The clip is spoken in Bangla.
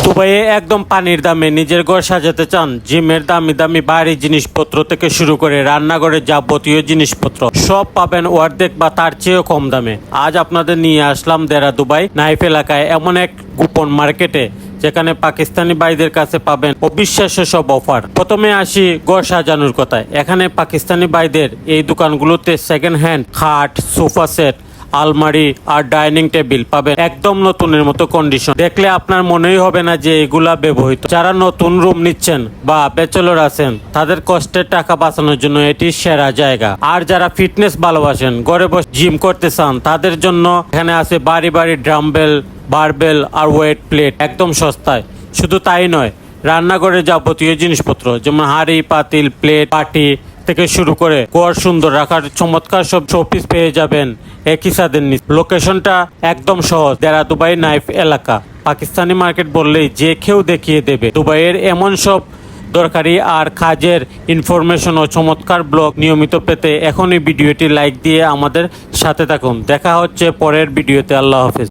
দুবাইয়ে একদম পানির দামে নিজের ঘর সাজাতে চান? জিমের দামি দামি বাড়ি জিনিসপত্র থেকে শুরু করে রান্নাঘরের যাবতীয় জিনিসপত্র সব পাবেন অর্ধেক বা তার চেয়েও কম দামে। আজ আপনাদের নিয়ে আসলাম দেরা দুবাই নাইফ এলাকায় এমন এক গোপন মার্কেটে যেখানে পাকিস্তানি ভাইদের কাছে পাবেন অবিশ্বাস্য সব অফার। প্রথমে আসি ঘর সাজানোর কথায়। এখানে পাকিস্তানি ভাইদের এই দোকানগুলোতে সেকেন্ড হ্যান্ড খাট, সোফা সেট, আলমারি আর ডাইনিং টেবিল পাবেন একদম নতুনের মতো কন্ডিশন। দেখলে আপনার মনেই হবে না যে এগুলা ব্যবহৃত। যারা নতুন রুম নিচ্ছেন বা ব্যাচেলর আছেন তাদের কষ্টের টাকা বাঁচানোর জন্য এটি সেরা জায়গা। আর যারা ফিটনেস ভালোবাসেন, ঘরে বসে জিম করতে চান, তাদের জন্য এখানে আছে বাড়ি বাড়ি ড্রাম্বেল, বারবেল আর ওয়েট প্লেট একদম সস্তায়। শুধু তাই নয়, রান্নাঘরের যাবতীয় জিনিসপত্র যেমন হাঁড়ি, পাতিল, প্লেট, বাটি থেকে শুরু করে ঘর সুন্দর রাখার চমৎকার সব শোপিস পেয়ে যাবেন একই ছাদের নিচে। লোকেশনটা একদম সহজ, দেরা দুবাই নাইফ এলাকা। পাকিস্তানি মার্কেট বললেই যে কেউ দেখিয়ে দেবে। দুবাইয়ের এমন সব দরকারি আর কাজের ইনফরমেশন ও চমৎকার ব্লগ নিয়মিত পেতে এখনই ভিডিওটি লাইক দিয়ে আমাদের সাথে থাকুন। দেখা হচ্ছে পরের ভিডিওতে। আল্লাহ হাফেজ।